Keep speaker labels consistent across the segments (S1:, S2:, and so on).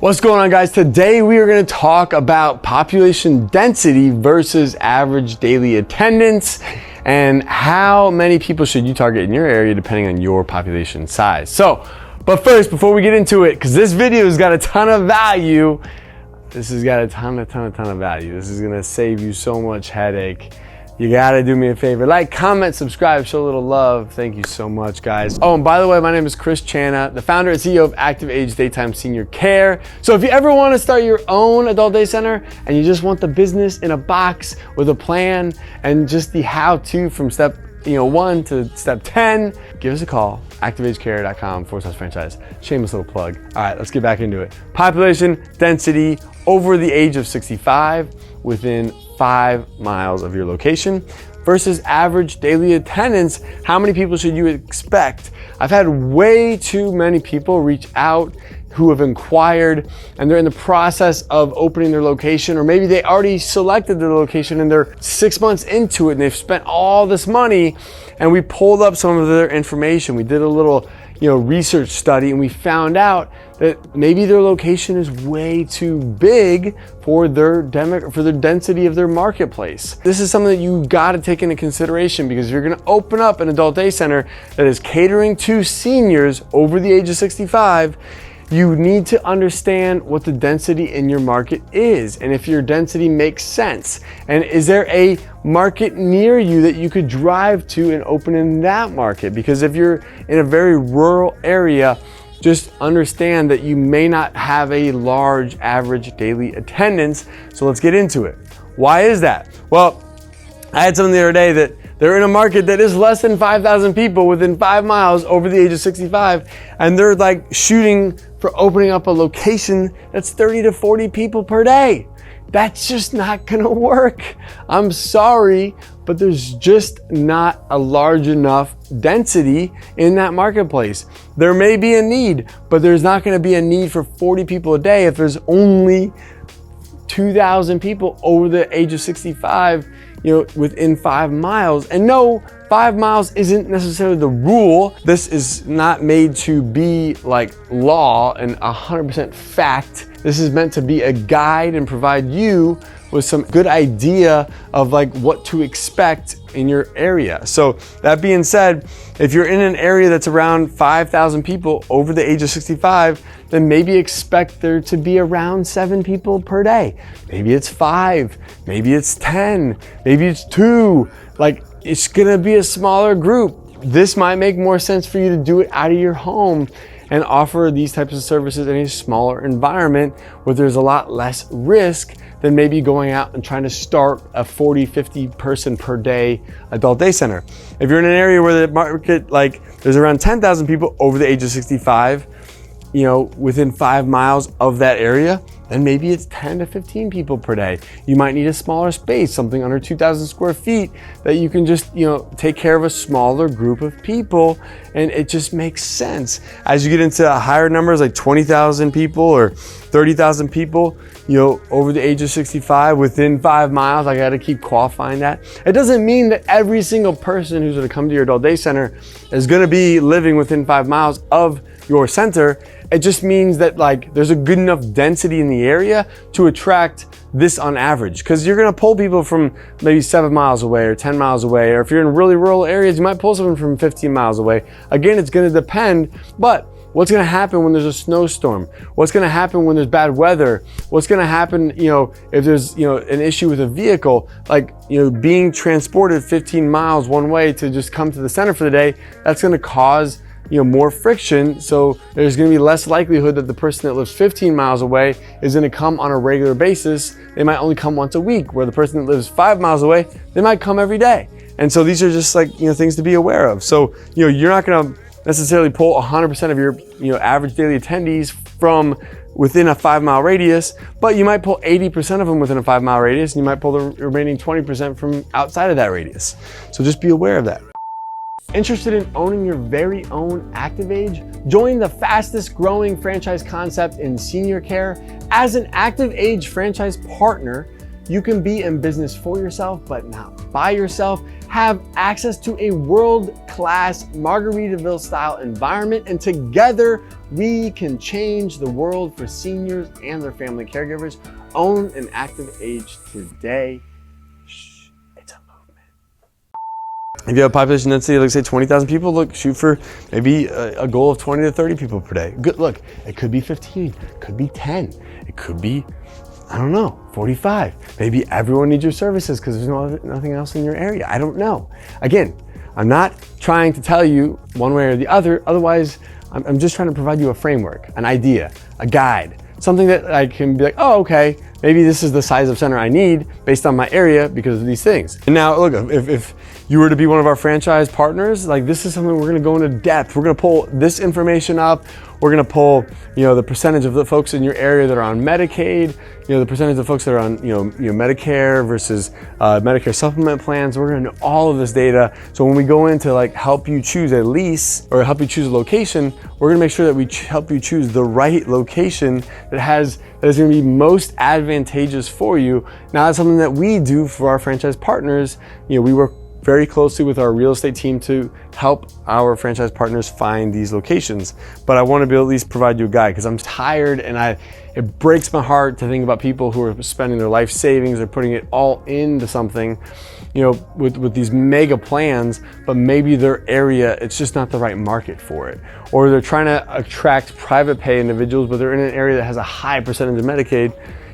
S1: What's going on, guys? Today we are going to talk about population density versus average daily attendance and how many people should you target in your area depending on your population size. But first, before we get into it, because this video has got a ton of value, this has got a ton of value. This is going to save you so much headache. You gotta do me a favor, like, comment, subscribe, show a little love. Thank you so much, guys. Oh, and by the way, my name is Chris Channa, the founder and CEO of ActivAge Daytime Senior Care. So if you ever wanna start your own adult day center and you just want the business in a box with a plan and just the how-to from step 1 to step 10, give us a call, activagecare.com/franchise. Shameless little plug. All right, let's get back into it. Population density over the age of 65 within 5 miles of your location versus average daily attendance. How many people should you expect? I've had way too many people reach out who have inquired and they're in the process of opening their location, or maybe they already selected their location and they're 6 months into it and they've spent all this money, and we pulled up some of their information. We did a little research study and we found out that maybe their location is way too big for their density of their marketplace. This is something that you got to take into consideration, because if you're going to open up an adult day center that is catering to seniors over the age of 65, you need to understand what the density in your market is and if your density makes sense. And is there a market near you that you could drive to and open in that market? Because if you're in a very rural area, just understand that you may not have a large average daily attendance. So let's get into it. Why is that? Well, I had someone the other day that they're in a market that is less than 5,000 people within 5 miles over the age of 65, and they're like shooting for opening up a location that's 30 to 40 people per day. That's just not gonna work. I'm sorry, but there's just not a large enough density in that marketplace. There may be a need, but there's not gonna be a need for 40 people a day if there's only 2,000 people over the age of 65 within 5 miles. And no, 5 miles isn't necessarily the rule. This is not made to be like law and 100% fact. This is meant to be a guide and provide you with some good idea of like what to expect in your area. So that being said, if you're in an area that's around 5,000 people over the age of 65, then maybe expect there to be around 7 people per day. Maybe it's 5, maybe it's 10, maybe it's 2. Like, it's gonna be a smaller group. This might make more sense for you to do it out of your home and offer these types of services in a smaller environment where there's a lot less risk than maybe going out and trying to start a 40, 50 person per day adult day center. If you're in an area where the market, like, there's around 10,000 people over the age of 65, within 5 miles of that area, then maybe it's 10 to 15 people per day. You might need a smaller space, something under 2,000 square feet, that you can just, take care of a smaller group of people, and it just makes sense. As you get into higher numbers, like 20,000 people or 30,000 people, over the age of 65 within 5 miles, I gotta keep qualifying that. It doesn't mean that every single person who's gonna come to your adult day center is gonna be living within 5 miles of your center. It just means that there's a good enough density in the area to attract this on average, because you're gonna pull people from maybe 7 miles away or 10 miles away, or if you're in really rural areas, you might pull someone from 15 miles away. Again, it's gonna depend, but what's gonna happen when there's a snowstorm? What's gonna happen when there's bad weather? What's gonna happen, if there's, an issue with a vehicle, being transported 15 miles one way to just come to the center for the day? That's gonna cause more friction. So there's going to be less likelihood that the person that lives 15 miles away is going to come on a regular basis. They might only come once a week, where the person that lives 5 miles away, they might come every day. And so these are just things to be aware of. So, you're not going to necessarily pull 100% of your, average daily attendees from within a 5 mile radius, but you might pull 80% of them within a 5 mile radius, and you might pull the remaining 20% from outside of that radius. So just be aware of that. Interested in owning your very own ActivAge? Join the fastest growing franchise concept in senior care. As an ActivAge franchise partner, you can be in business for yourself, but not by yourself. Have access to a world-class Margaritaville-style environment, and together we can change the world for seniors and their family caregivers. Own an ActivAge today. Shh, it's a movement. If you have a population density, like say 20,000 people, look, shoot for maybe a goal of 20 to 30 people per day. Good, look, it could be 15, it could be 10, it could be, I don't know, 45. Maybe everyone needs your services because there's nothing else in your area. I don't know. Again, I'm not trying to tell you one way or the other. Otherwise, I'm just trying to provide you a framework, an idea, a guide, something that I can be like, oh, okay, maybe this is the size of center I need based on my area because of these things. And now look, if you were to be one of our franchise partners, like this is something we're gonna go into depth. We're gonna pull this information up. We're gonna pull, the percentage of the folks in your area that are on Medicaid, the percentage of folks that are on, Medicare versus Medicare supplement plans. We're gonna know all of this data. So when we go in to like help you choose a lease or help you choose a location, we're gonna make sure that we help you choose the right location that is gonna be most advantageous for you. Now that's something that we do for our franchise partners. We work very closely with our real estate team to help our franchise partners find these locations. But I want to be able to at least provide you a guide because I'm tired and it breaks my heart to think about people who are spending their life savings or putting it all into something, with these mega plans, but maybe their area, it's just not the right market for it. Or they're trying to attract private pay individuals, but they're in an area that has a high percentage of Medicaid,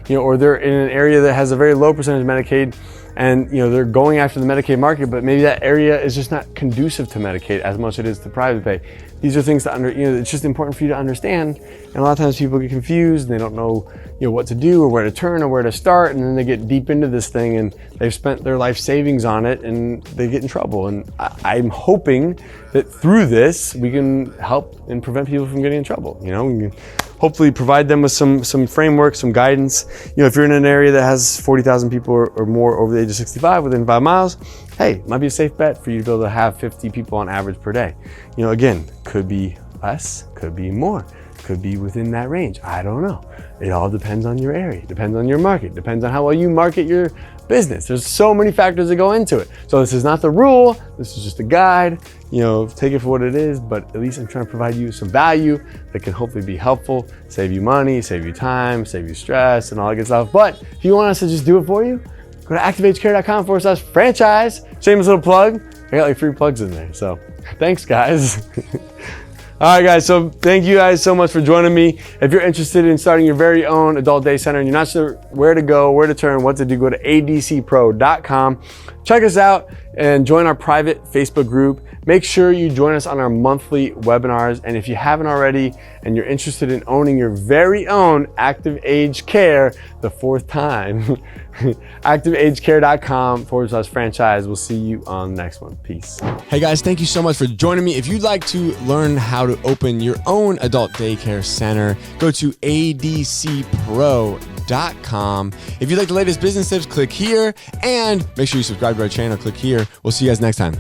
S1: or they're in an area that has a very low percentage of Medicaid, and they're going after the Medicaid market, but maybe that area is just not conducive to Medicaid as much as it is to private pay. These are things to it's just important for you to understand. And a lot of times people get confused and they don't know, what to do or where to turn or where to start. And then they get deep into this thing and they've spent their life savings on it and they get in trouble. And I'm hoping that through this, we can help and prevent people from getting in trouble. We can hopefully provide them with some framework, some guidance. If you're in an area that has 40,000 people or more over the age of 65 within 5 miles, hey, it might be a safe bet for you to be able to have 50 people on average per day. Again, could be less, could be more, could be within that range. I don't know. It all depends on your area, depends on your market, depends on how well you market your business. There's so many factors that go into it. So this is not the rule, this is just a guide. Take it for what it is, but at least I'm trying to provide you some value that can hopefully be helpful, save you money, save you time, save you stress and all that good stuff. But if you want us to just do it for you, go to activagecare.com/franchise. Shameless little plug. I got like 3 plugs in there. So thanks guys. All right, guys, so thank you guys so much for joining me. If you're interested in starting your very own adult day center and you're not sure where to go, where to turn, what to do, go to adcpro.com. Check us out and join our private Facebook group. Make sure you join us on our monthly webinars. And if you haven't already and you're interested in owning your very own ActivAge Care, the 4th time, activagecare.com/franchise. We'll see you on the next one. Peace. Hey guys, thank you so much for joining me. If you'd like to learn how to open your own adult daycare center, go to adcpro.com. If you'd like the latest business tips, click here, and make sure you subscribe to our channel. Click here. We'll see you guys next time.